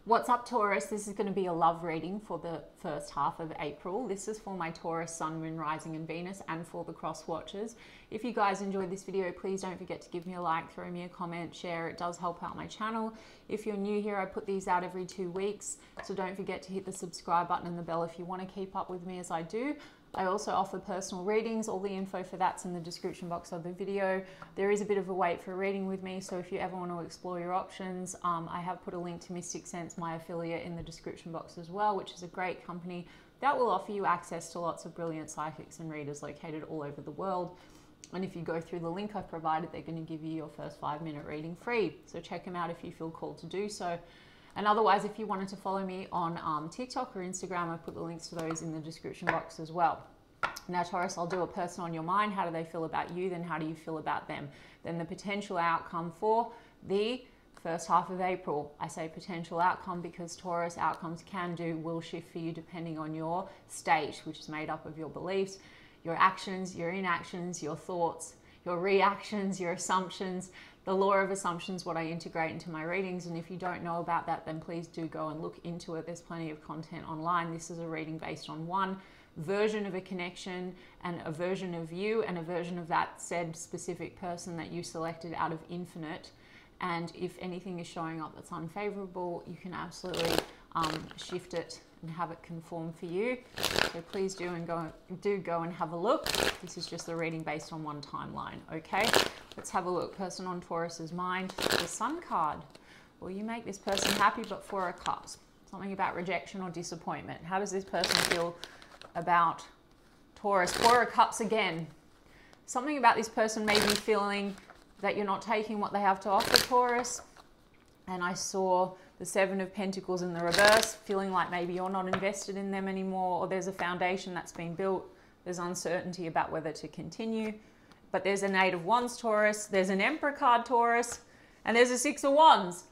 What's up, Taurus? This is going to be a love reading for the first half of April. This is for my Taurus Sun, Moon, Rising and Venus, and for the cross watchers. If you guys enjoyed this video, please don't forget to give me a like, throw me a comment, share. It does help out my channel. If you're new here, I put these out every 2 weeks, so don't forget to hit the subscribe button and the bell if you want to keep up with me as I do. I also offer personal readings. All the info for that's in the description box of the video. There is a bit of a wait for a reading with me, so if you ever want to explore your options, I have put a link to Mystic Sense, my affiliate, in the description box as well, which is a great company that will offer you access to lots of brilliant psychics and readers located all over the world. And if you go through the link I've provided, they're going to give you your first 5-minute reading free. So check them out if you feel called to do so. And otherwise, if you wanted to follow me on TikTok or Instagram, I put the links to those in the description box as well. Now, Taurus, I'll do a person on your mind. How do they feel about you? Then how do you feel about them? Then the potential outcome for the first half of April. I say potential outcome because Taurus, outcomes can do, will shift for you depending on your state, which is made up of your beliefs, your actions, your inactions, your thoughts, your reactions, your assumptions. The law of assumptions, what I integrate into my readings. And if you don't know about that, then please do go and look into it. There's plenty of content online. This is a reading based on one version of a connection and a version of you and a version of that said specific person that you selected out of infinite. And if anything is showing up that's unfavorable, you can absolutely shift it and have it conform for you. So please do go and have a look. This is just a reading based on one timeline. Okay, let's have a look. Person on Taurus's mind, the Sun card. Will you make this person happy? But 4 of Cups, something about rejection or disappointment. How does this person feel about Taurus? 4 of Cups again. Something about this person may be feeling that you're not taking what they have to offer, Taurus. And I saw the 7 of Pentacles in the reverse, feeling like maybe you're not invested in them anymore, or there's a foundation that's been built. There's uncertainty about whether to continue. But there's an 8 of Wands, Taurus. There's an Emperor card, Taurus. And there's a 6 of Wands.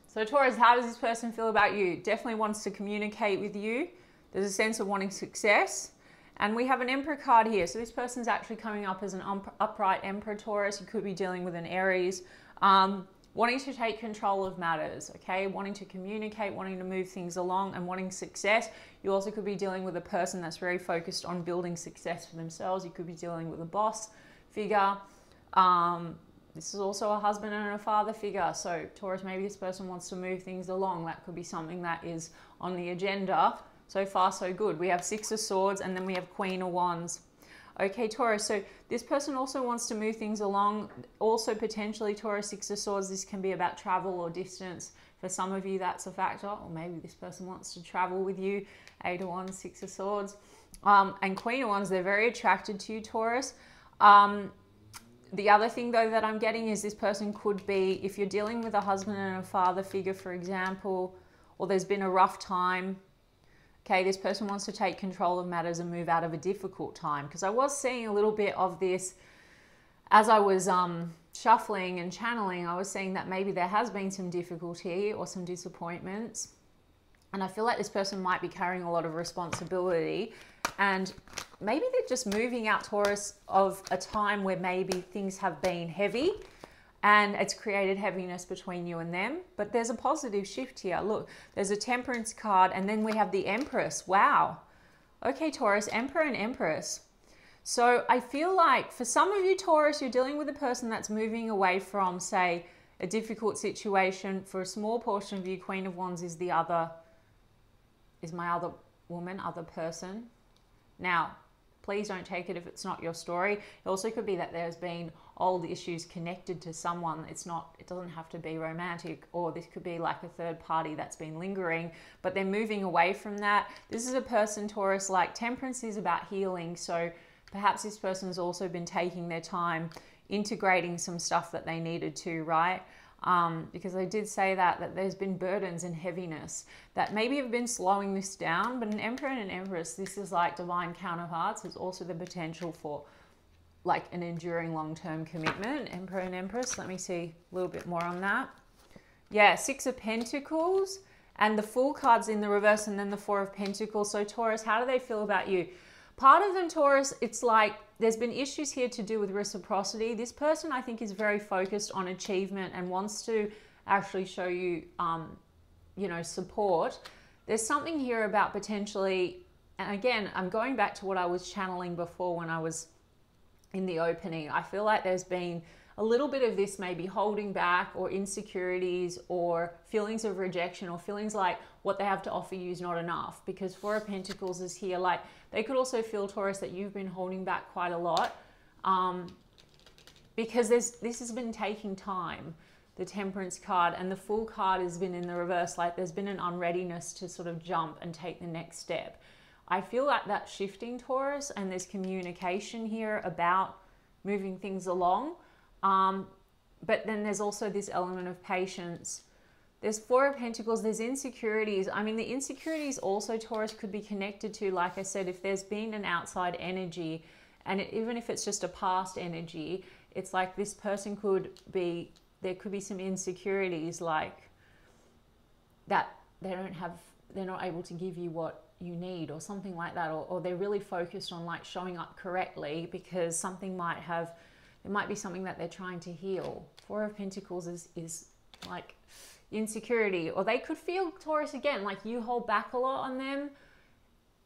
So Taurus, how does this person feel about you? Definitely wants to communicate with you. There's a sense of wanting success. And we have an Emperor card here. So this person's actually coming up as an upright Emperor, Taurus. You could be dealing with an Aries. Wanting to take control of matters, okay? Wanting to communicate, wanting to move things along and wanting success. You also could be dealing with a person that's very focused on building success for themselves. You could be dealing with a boss figure. This is also a husband and a father figure. So Taurus, maybe this person wants to move things along. That could be something that is on the agenda. So far, so good. We have 6 of Swords and then we have Queen of Wands. Okay, Taurus, so this person also wants to move things along. Also, potentially, Taurus, 6 of Swords, this can be about travel or distance. For some of you, that's a factor. Or maybe this person wants to travel with you. 8 of Wands, 6 of Swords. And Queen of Wands, they're very attracted to you, Taurus. The other thing, though, that I'm getting is this person could be, if you're dealing with a husband and a father figure, for example, or there's been a rough time. Okay, this person wants to take control of matters and move out of a difficult time. Because I was seeing a little bit of this as I was shuffling and channeling. I was seeing that maybe there has been some difficulty or some disappointments. And I feel like this person might be carrying a lot of responsibility. And maybe they're just moving out, Taurus, of a time where maybe things have been heavy. And it's created heaviness between you and them. But there's a positive shift here. Look, there's a Temperance card and then we have the Empress. Wow. Okay, Taurus, Emperor and Empress. So I feel like for some of you, Taurus, you're dealing with a person that's moving away from, say, a difficult situation. For a small portion of you, Queen of Wands is my other woman, other person. Now, please don't take it if it's not your story. It also could be that there's been old issues connected to someone. It doesn't have to be romantic, or this could be like a third party that's been lingering, but they're moving away from that. This is a person, Taurus, like Temperance is about healing. So perhaps this person's also been taking their time integrating some stuff that they needed to, right? Because I did say that there's been burdens and heaviness that maybe have been slowing this down. But an Emperor and an Empress, this is like divine counterparts. There's also the potential for like an enduring long-term commitment. Emperor and Empress, let me see a little bit more on that. Yeah, 6 of Pentacles and the Fool card's in the reverse and then the 4 of Pentacles. So Taurus, how do they feel about you? Part of them, Taurus, it's like there's been issues here to do with reciprocity. This person, I think, is very focused on achievement and wants to actually show you you know, support. There's something here about potentially, and again, I'm going back to what I was channeling before when I was in the opening. I feel like there's been a little bit of this maybe holding back, or insecurities, or feelings of rejection, or feelings like what they have to offer you is not enough. Because Four of Pentacles is here. Like, they could also feel, Taurus, that you've been holding back quite a lot, because this has been taking time. The Temperance card and the Fool card has been in the reverse. Like, there's been an unreadiness to sort of jump and take the next step. I feel like that's shifting, Taurus, and there's communication here about moving things along. But then there's also this element of patience. There's Four of Pentacles, there's insecurities. I mean, the insecurities also, Taurus, could be connected to, like I said, if there's been an outside energy, and even if it's just a past energy, it's like this person could be, there could be some insecurities, like that they're not able to give you what you need, or something like that, or they're really focused on like showing up correctly, because something might have, it might be something that they're trying to heal. Four of Pentacles is like insecurity, or they could feel, Taurus, again, like you hold back a lot on them.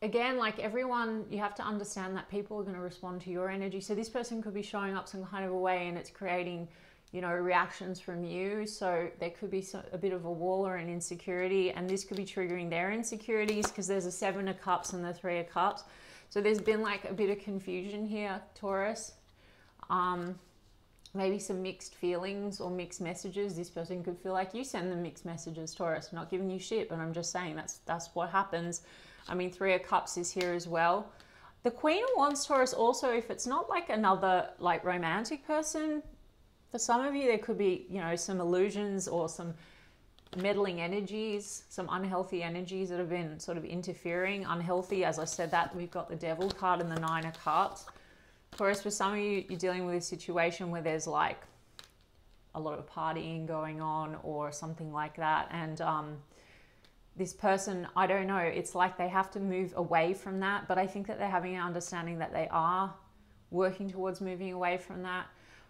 Again, like everyone, you have to understand that people are going to respond to your energy. So this person could be showing up some kind of a way, and it's creating, you know, reactions from you. So there could be a bit of a wall or an insecurity, and this could be triggering their insecurities, because there's a Seven of Cups and the Three of Cups. So there's been like a bit of confusion here, Taurus. Maybe some mixed feelings or mixed messages. This person could feel like you send them mixed messages, Taurus. I'm not giving you shit, but I'm just saying that's what happens. I mean, Three of Cups is here as well. The Queen of Wands, Taurus, also, if it's not like another like romantic person, for some of you there could be, you know, some illusions or some meddling energies, some unhealthy energies that have been sort of interfering. Unhealthy, as I said, that we've got the Devil card and the Nine of Cups. Taurus, for some of you, you're dealing with a situation where there's like a lot of partying going on or something like that. And this person, I don't know, it's like they have to move away from that. But I think that they're having an understanding that they are working towards moving away from that.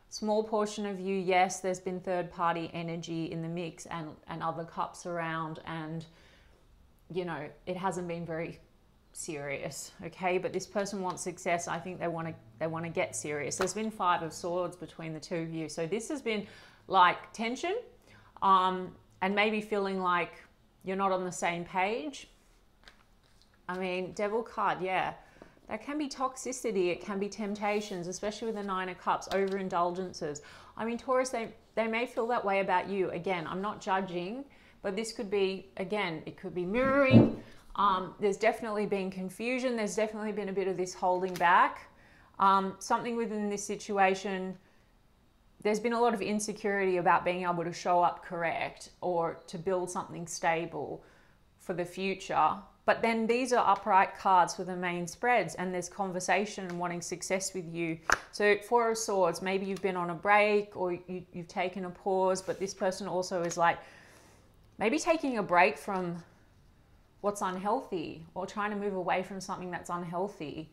Small portion of you, yes, there's been third party energy in the mix, and other cups around, and, you know, it hasn't been very serious, okay? But this person wants success. I think they want to get serious. There's been Five of Swords between the two of you, so this has been like tension, and maybe feeling like you're not on the same page. I mean, Devil card, yeah, that can be toxicity, it can be temptations, especially with the Nine of Cups, overindulgences. I mean, Taurus, they may feel that way about you. Again, I'm not judging, but this could be, again, it could be mirroring. There's definitely been confusion. There's definitely been a bit of this holding back. Something within this situation, there's been a lot of insecurity about being able to show up correct or to build something stable for the future. But then these are upright cards for the main spreads, and there's conversation and wanting success with you. So Four of Swords, maybe you've been on a break, or you've taken a pause, but this person also is like maybe taking a break from what's unhealthy, or trying to move away from something that's unhealthy.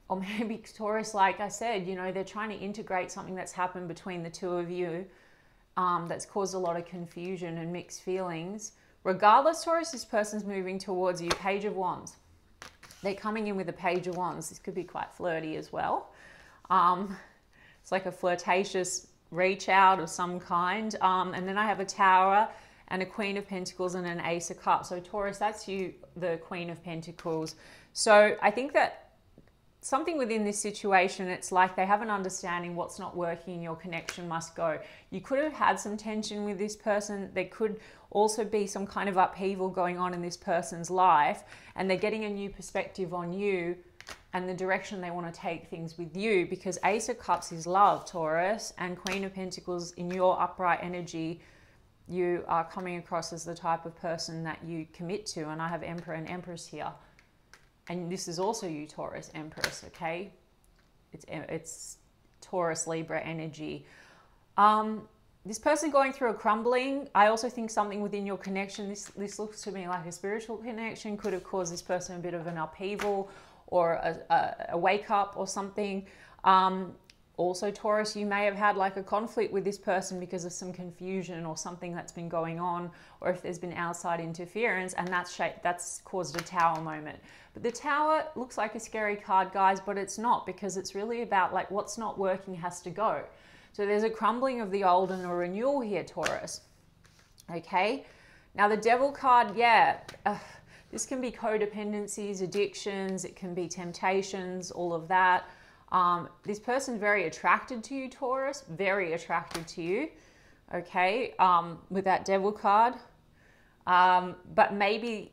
Or maybe Taurus, like I said, you know, they're trying to integrate something that's happened between the two of you, that's caused a lot of confusion and mixed feelings. Regardless, Taurus, this person's moving towards you. Page of Wands. They're coming in with a Page of Wands. This could be quite flirty as well. It's like a flirtatious reach out of some kind. And then I have a Tower and a Queen of Pentacles and an Ace of Cups. So Taurus, that's you, the Queen of Pentacles. So I think that something within this situation, it's like they have an understanding what's not working, your connection must go. You could have had some tension with this person. There could also be some kind of upheaval going on in this person's life, and they're getting a new perspective on you and the direction they want to take things with you, because Ace of Cups is love, Taurus, and Queen of Pentacles, in your upright energy, you are coming across as the type of person that you commit to. And I have Emperor and Empress here. And this is also you, Taurus, Empress, okay? It's Taurus, Libra energy. This person going through a crumbling, I also think something within your connection, this looks to me like a spiritual connection, could have caused this person a bit of an upheaval or a wake up or something. Also, Taurus, you may have had like a conflict with this person because of some confusion or something that's been going on, or if there's been outside interference, and that's caused a Tower moment. But the Tower looks like a scary card, guys, but it's not, because it's really about like what's not working has to go. So there's a crumbling of the old and a renewal here, Taurus. Okay, now the Devil card, yeah, this can be codependencies, addictions, it can be temptations, all of that. This person's very attracted to you, Taurus, very attracted to you, okay, with that Devil card. But maybe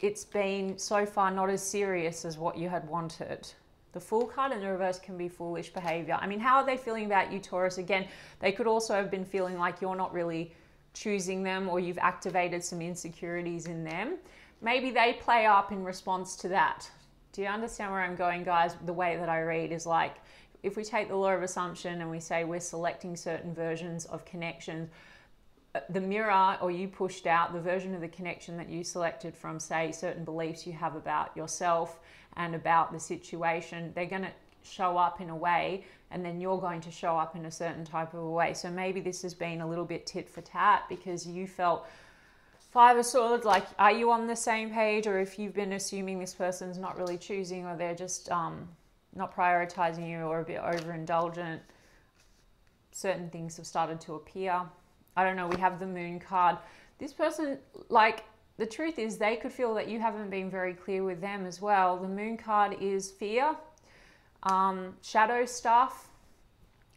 it's been so far not as serious as what you had wanted. The Fool card in the reverse can be foolish behavior. I mean, how are they feeling about you, Taurus? Again, they could also have been feeling like you're not really choosing them, or you've activated some insecurities in them. Maybe they play up in response to that. Do you understand where I'm going, guys? The way that I read is like, if we take the law of assumption and we say we're selecting certain versions of connections, the mirror, or you pushed out the version of the connection that you selected from, say, certain beliefs you have about yourself and about the situation, they're going to show up in a way, and then you're going to show up in a certain type of a way. So maybe this has been a little bit tit for tat because you felt Five of Swords, like, are you on the same page? Or if you've been assuming this person's not really choosing, or they're just not prioritizing you, or a bit overindulgent, certain things have started to appear. I don't know, we have the Moon card. This person, like, the truth is they could feel that you haven't been very clear with them as well. The Moon card is fear, shadow stuff.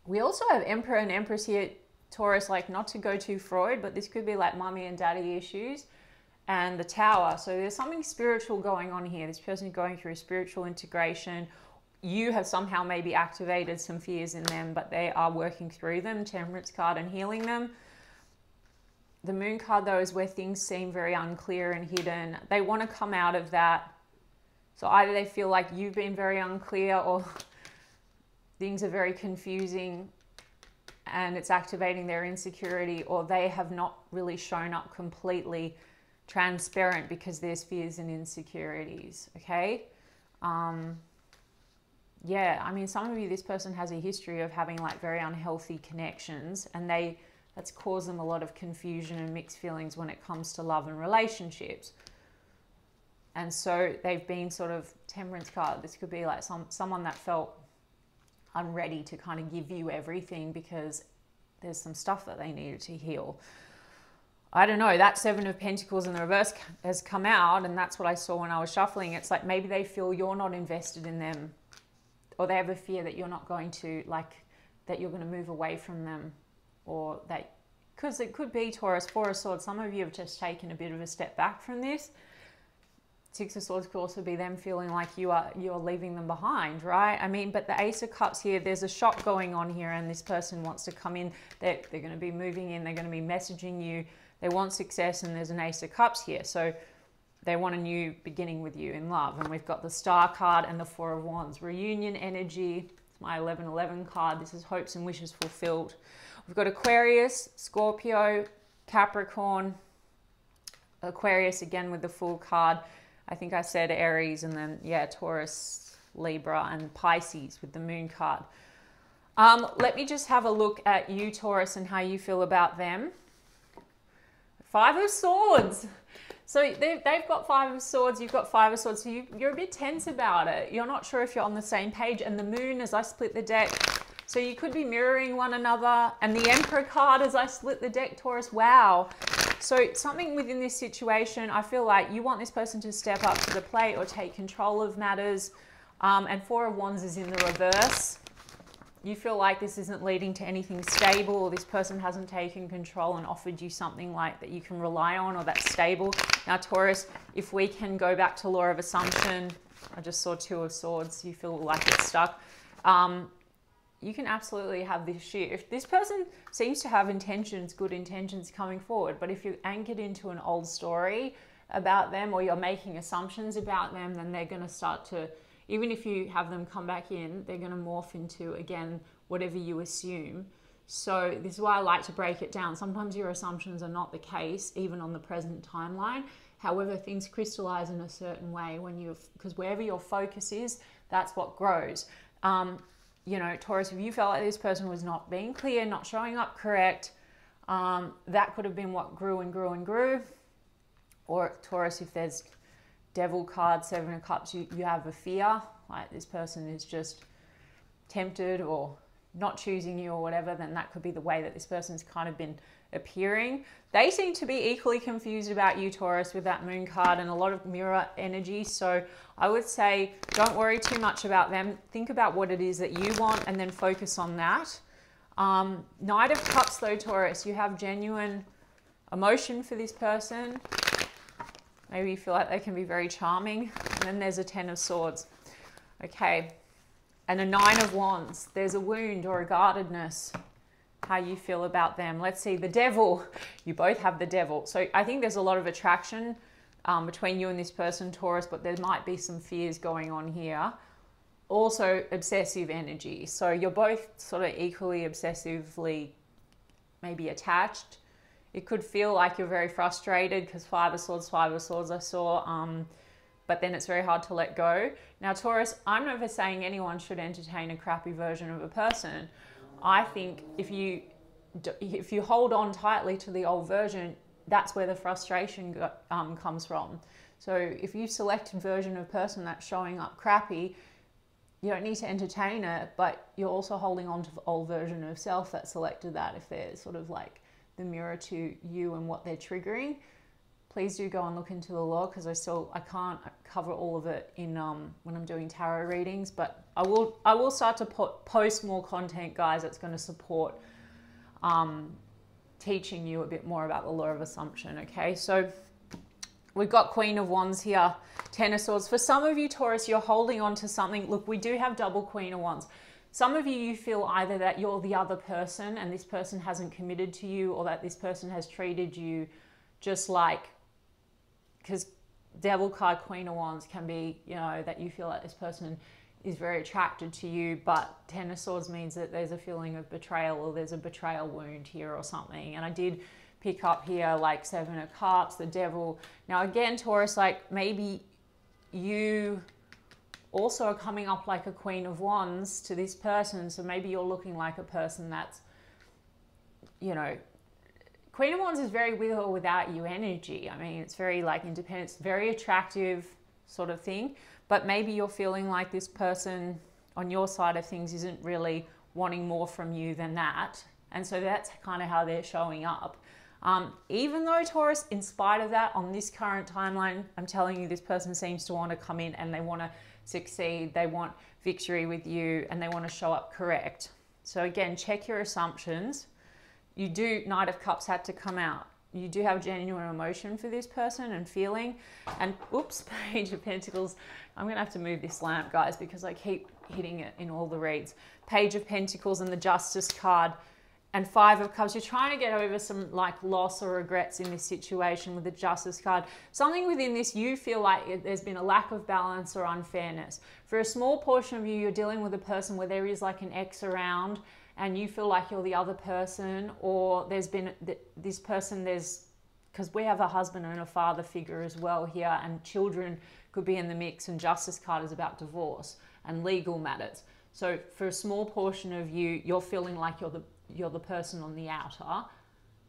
We also have Emperor and Empress here, Taurus, like, not to go too Freud, but this could be like mommy and daddy issues, and the Tower. So there's something spiritual going on here. This person is going through spiritual integration. You have somehow maybe activated some fears in them, but they are working through them. Temperance card and healing them. The Moon card, though, is where things seem very unclear and hidden. They want to come out of that. So either they feel like you've been very unclear, or things are very confusing and it's activating their insecurity, or they have not really shown up completely transparent because there's fears and insecurities, okay? Yeah, I mean, some of you, this person has a history of having like very unhealthy connections, and that's caused them a lot of confusion and mixed feelings when it comes to love and relationships. And so they've been sort of, Temperance card, this could be like someone that felt unready to kind of give you everything because there's some stuff that they needed to heal. I don't know, that Seven of Pentacles in the reverse has come out, and that's what I saw when I was shuffling. It's like maybe they feel you're not invested in them, or they have a fear that you're not going to, like, that you're going to move away from them, or that, because it could be, Taurus, Four of Swords, some of you have just taken a bit of a step back from this. Six of Swords could also be them feeling like you're leaving them behind, right? I mean, but the Ace of Cups here, there's a shock going on here, and this person wants to come in. They're going to be moving in. They're going to be messaging you. They want success, and there's an Ace of Cups here. So they want a new beginning with you in love. And we've got the Star card and the Four of Wands. Reunion energy. It's my 1111 card. This is hopes and wishes fulfilled. We've got Aquarius, Scorpio, Capricorn. Aquarius again with the Fool card. I think I said Aries, and then, yeah, Taurus, Libra, and Pisces with the Moon card. Let me just have a look at you, Taurus, and how you feel about them. Five of Swords. So they've got Five of Swords, you've got Five of Swords, so you're a bit tense about it. You're not sure if you're on the same page. And the Moon, as I split the deck, so you could be mirroring one another. And the Emperor card, as I split the deck, Taurus, wow. So something within this situation, I feel like you want this person to step up to the plate or take control of matters. And Four of Wands is in the reverse. You feel like this isn't leading to anything stable, or this person hasn't taken control and offered you something like that you can rely on, or that's stable. Now, Taurus, if we can go back to law of assumption, I just saw Two of Swords, you feel like it's stuck. You can absolutely have this shift. This person seems to have intentions, good intentions coming forward, but if you're anchored into an old story about them, or you're making assumptions about them, then they're going to start to, even if you have them come back in, they're going to morph into, again, whatever you assume. So this is why I like to break it down. Sometimes your assumptions are not the case, even on the present timeline. However, things crystallize in a certain way when because wherever your focus is, that's what grows. you know, Taurus, if you felt like this person was not being clear, not showing up correct, that could have been what grew and grew and grew. Or Taurus, if there's Devil card, Seven of Cups, you have a fear, like this person is just tempted or not choosing you or whatever, then that could be the way that this person's kind of been appearing. They seem to be equally confused about you, Taurus, with that Moon card and a lot of mirror energy. So I would say don't worry too much about them. Think about what it is that you want and then focus on that. Knight of Cups though, Taurus, you have genuine emotion for this person. Maybe you feel like they can be very charming. And then there's a Ten of Swords. Okay. And a Nine of Wands. There's a wound or a guardedness. How you feel about them. Let's see. The Devil. You both have the Devil. So I think there's a lot of attraction between you and this person, Taurus, but there might be some fears going on here. Also, obsessive energy. So you're both sort of equally obsessively maybe attached. It could feel like you're very frustrated because Five of Swords I saw, but then it's very hard to let go. Now, Taurus, I'm never saying anyone should entertain a crappy version of a person. I think if you hold on tightly to the old version, that's where the frustration comes from. So if you select a version of person that's showing up crappy, you don't need to entertain it, but you're also holding on to the old version of self that selected that if they're sort of like the mirror to you and what they're triggering. Please do go and look into the law because I can't cover all of it in when I'm doing tarot readings, but I will start to post more content, guys, that's going to support teaching you a bit more about the law of assumption. Okay, so we've got Queen of Wands here, Ten of Swords. For some of you, Taurus, you're holding on to something. Look, we do have double Queen of Wands. Some of you feel either that you're the other person and this person hasn't committed to you, or that this person has treated you just like, because Devil card, Queen of Wands can be, you know, that you feel like this person is very attracted to you, but Ten of Swords means that there's a feeling of betrayal or there's a betrayal wound here or something. And I did pick up here like Seven of Cups, the Devil. Now again, Taurus, like maybe you also are coming up like a Queen of Wands to this person. So maybe you're looking like a person that's, you know, Queen of Wands is very with or without you energy. I mean, it's very like independent, it's very attractive sort of thing. But maybe you're feeling like this person on your side of things isn't really wanting more from you than that. And so that's kind of how they're showing up. Even though, Taurus, in spite of that, on this current timeline, I'm telling you, this person seems to want to come in and they want to succeed. They want victory with you and they want to show up correct. So again, check your assumptions. You do, Knight of Cups had to come out. You do have genuine emotion for this person and feeling. And oops, Page of Pentacles. I'm going to have to move this lamp, guys, because I keep hitting it in all the reads. Page of Pentacles and the Justice card and Five of Cups. You're trying to get over some like loss or regrets in this situation with the Justice card. Something within this, you feel like there's been a lack of balance or unfairness. For a small portion of you, you're dealing with a person where there is like an ex around and you feel like you're the other person, or there's been this person, because we have a husband and a father figure as well here, and children could be in the mix, and Justice card is about divorce and legal matters. So for a small portion of you, you're feeling like you're the person on the outer,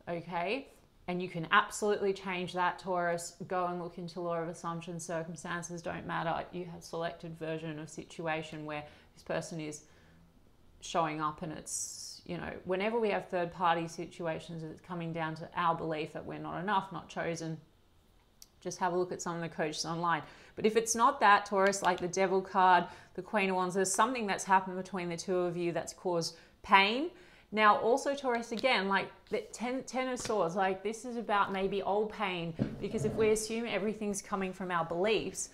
okay? And you can absolutely change that, Taurus. Go and look into law of assumption. Circumstances don't matter. You have selected version of situation where this person is showing up, and it's, you know, whenever we have third party situations, it's coming down to our belief that we're not enough, not chosen. Just have a look at some of the coaches online. But if it's not that, Taurus, like the Devil card, the Queen of Wands, there's something that's happened between the two of you that's caused pain. Now also, Taurus, again, like the Ten of Swords, like this is about maybe old pain, because if we assume everything's coming from our beliefs,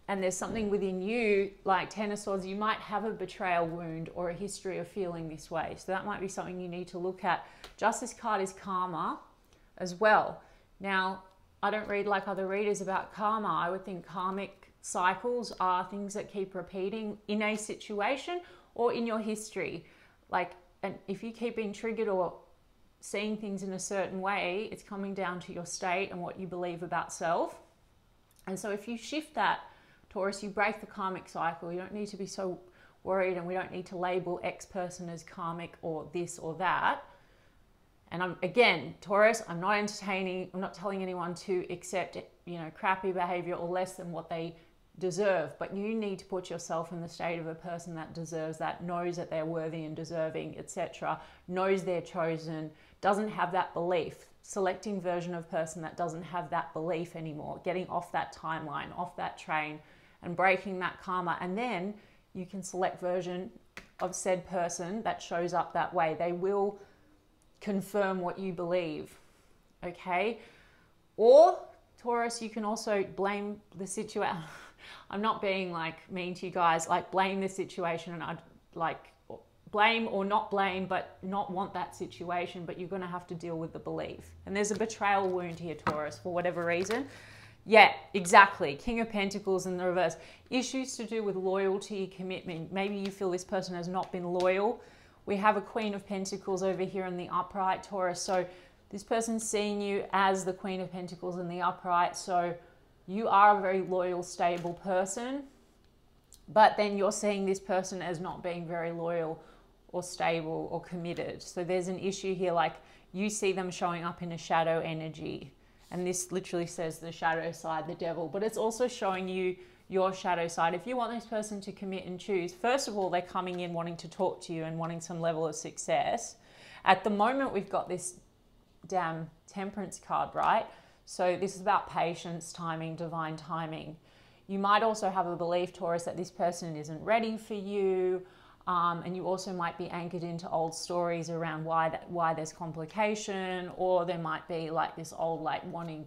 and there's something within you, like Ten of Swords, you might have a betrayal wound or a history of feeling this way. So that might be something you need to look at. Justice card is karma as well. Now, I don't read like other readers about karma. I would think karmic cycles are things that keep repeating in a situation or in your history. Like, and if you keep being triggered or seeing things in a certain way, it's coming down to your state and what you believe about self. And so if you shift that, Taurus, you break the karmic cycle. You don't need to be so worried, and we don't need to label X person as karmic or this or that. And again, Taurus, I'm not telling anyone to accept, you know, crappy behavior or less than what they deserve, but you need to put yourself in the state of a person that deserves that, knows that they're worthy and deserving, etc., knows they're chosen, doesn't have that belief, selecting version of person that doesn't have that belief anymore, getting off that timeline, off that train, and breaking that karma. And then you can select version of said person that shows up that way. They will confirm what you believe, okay? Or Taurus, you can also blame the situation. I'm not being like mean to you guys, like blame the situation, and I'd like blame or not blame, but not want that situation, but you're going to have to deal with the belief. And there's a betrayal wound here, Taurus, for whatever reason. Yeah, exactly. King of Pentacles in the reverse. Issues to do with loyalty, commitment. Maybe you feel this person has not been loyal. We have a Queen of Pentacles over here in the upright, Taurus. So this person's seeing you as the Queen of Pentacles in the upright. So you are a very loyal, stable person. But then you're seeing this person as not being very loyal or stable or committed. So there's an issue here, like you see them showing up in a shadow energy. And this literally says the shadow side, the devil. But it's also showing you your shadow side. If you want this person to commit and choose, first of all, they're coming in wanting to talk to you and wanting some level of success. At the moment, we've got this damn Temperance card, right? So this is about patience, timing, divine timing. You might also have a belief, Taurus, that this person isn't ready for you. And you also might be anchored into old stories around why there's complication, or there might be like this old, like wanting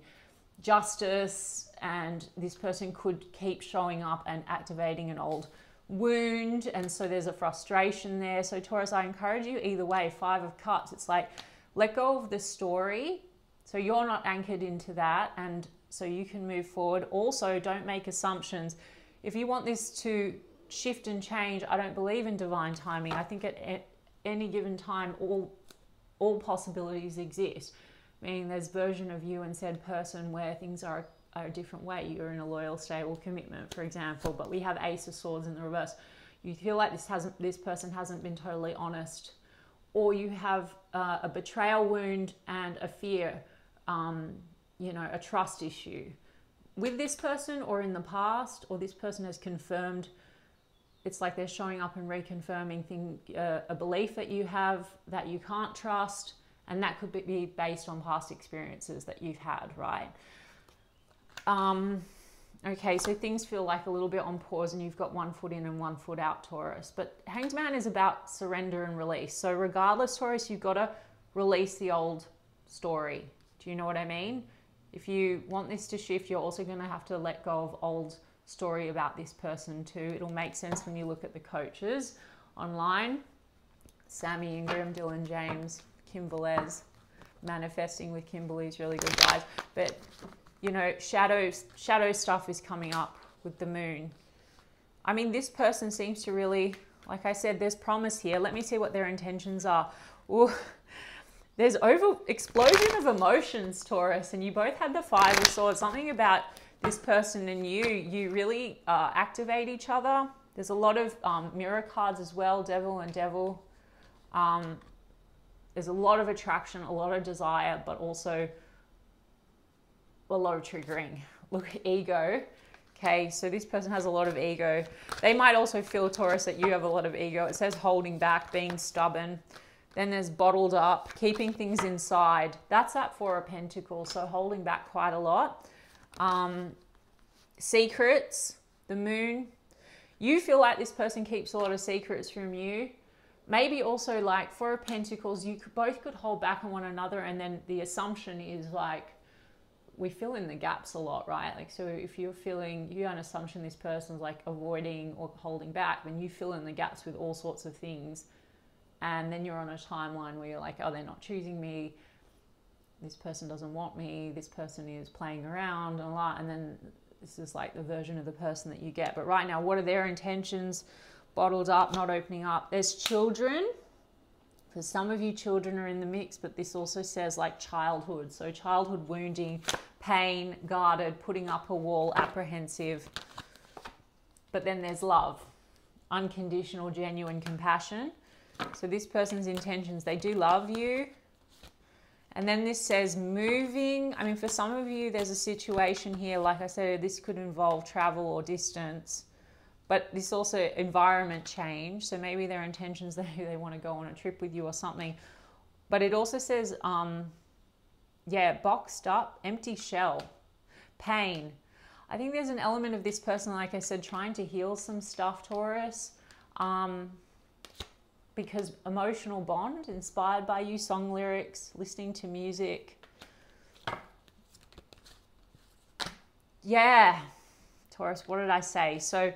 justice, and this person could keep showing up and activating an old wound, and so there's a frustration there. So Taurus, I encourage you either way. 5 of Cups, it's like let go of the story, so you're not anchored into that, and so you can move forward. Also, don't make assumptions. If you want this to shift and change, I don't believe in divine timing. I think at any given time, all possibilities exist. Meaning there's version of you and said person where things are a different way. You're in a loyal, stable commitment, for example. But we have Ace of Swords in the reverse. You feel like this person hasn't been totally honest, or you have a betrayal wound and a fear, you know, a trust issue with this person or in the past, or this person has confirmed. It's like they're showing up and reconfirming a belief that you have that you can't trust. And that could be based on past experiences that you've had, right? Okay, so things feel like a little bit on pause, and you've got 1 foot in and 1 foot out, Taurus. But Hanged Man is about surrender and release. So regardless, Taurus, you've got to release the old story. Do you know what I mean? If you want this to shift, you're also going to have to let go of old story about this person too. It'll make sense when you look at the coaches online. Sammy Ingram, Dylan James, Kim Velez. Manifesting with Kimberly's really good, guys. But you know, shadow stuff is coming up with the moon. I mean, this person seems to really, like I said, there's promise here. Let me see what their intentions are. Ooh, there's explosion of emotions, Taurus, and you both had the 5 of Swords. Something about this person and you really activate each other. There's a lot of mirror cards as well, Devil and Devil. There's a lot of attraction, a lot of desire, but also a lot of triggering. Look, ego. Okay, so this person has a lot of ego. They might also feel, Taurus, that you have a lot of ego. It says holding back, being stubborn. Then there's bottled up, keeping things inside. That's that 4 of Pentacles, so holding back quite a lot. Secrets, the moon. You feel like this person keeps a lot of secrets from you. Maybe also like 4 of Pentacles, you both could hold back on one another, and then the assumption is like, we fill in the gaps a lot, right? Like, so if you're feeling, you have an assumption this person's like avoiding or holding back, then you fill in the gaps with all sorts of things. And then you're on a timeline where you're like, oh, they're not choosing me. This person doesn't want me. This person is playing around and a lot. And then this is like the version of the person that you get. But right now, what are their intentions? Bottled up, not opening up. There's children. For some of you, children are in the mix, but this also says like childhood. So childhood wounding, pain, guarded, putting up a wall, apprehensive. But then there's love. unconditional, genuine compassion. So this person's intentions, they do love you. And then this says moving. I mean, for some of you, there's a situation here, like I said, this could involve travel or distance, but this also environment change. So maybe their intentions, they want to go on a trip with you or something. But it also says, yeah, boxed up, empty shell, pain. I think there's an element of this person, like I said, trying to heal some stuff, Taurus. Because emotional bond, inspired by you, song lyrics, listening to music. Yeah, Taurus, what did I say? So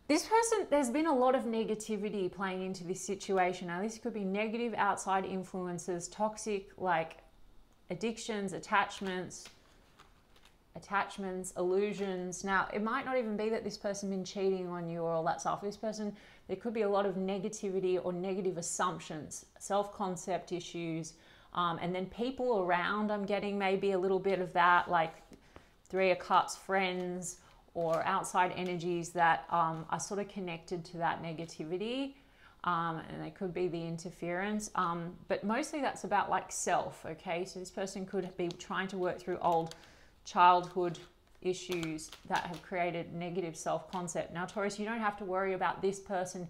this person, there's been a lot of negativity playing into this situation. Now, this could be negative outside influences, toxic, like addictions, attachments, illusions. Now, it might not even be that this person been cheating on you or all that stuff. This person, there could be a lot of negativity or negative assumptions, self-concept issues, and then people around, I'm getting maybe a little bit of that, like 3 of Cups, friends, or outside energies that are sort of connected to that negativity. And it could be the interference, but mostly that's about like self, okay? So this person could be trying to work through old childhood issues that have created negative self-concept. Now, Taurus, you don't have to worry about this person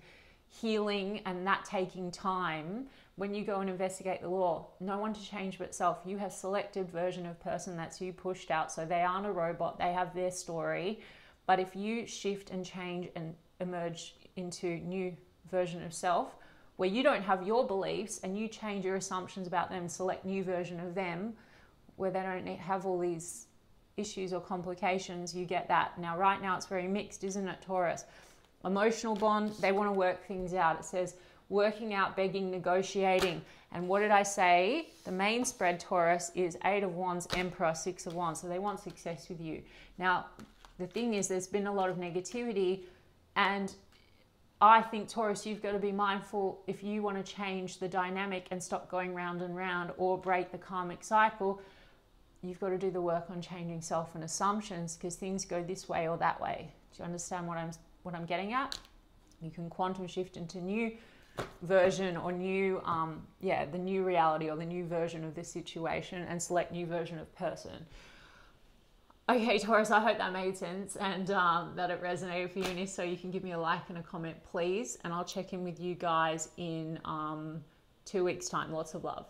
healing and that taking time. When you go and investigate the law, no one to change but self. You have selected version of person, that's you pushed out. So they aren't a robot, they have their story. But if you shift and change and emerge into new version of self, where you don't have your beliefs and you change your assumptions about them, select new version of them, where they don't have all these issues or complications, you get that. Now, right now it's very mixed, isn't it, Taurus? Emotional bond, they want to work things out. It says working out, begging, negotiating. And what did I say? The main spread, Taurus, is 8 of Wands, Emperor, 6 of Wands. So they want success with you. Now, the thing is, there's been a lot of negativity, and I think, Taurus, you've got to be mindful if you want to change the dynamic and stop going round and round or break the karmic cycle. You've got to do the work on changing self and assumptions, because things go this way or that way. Do you understand what I'm getting at? You can quantum shift into new version or new, the new reality or the new version of the situation and select new version of person. Okay, Taurus, I hope that made sense and that it resonated for you. And if so, you can give me a like and a comment, please. And I'll check in with you guys in 2 weeks' time. Lots of love.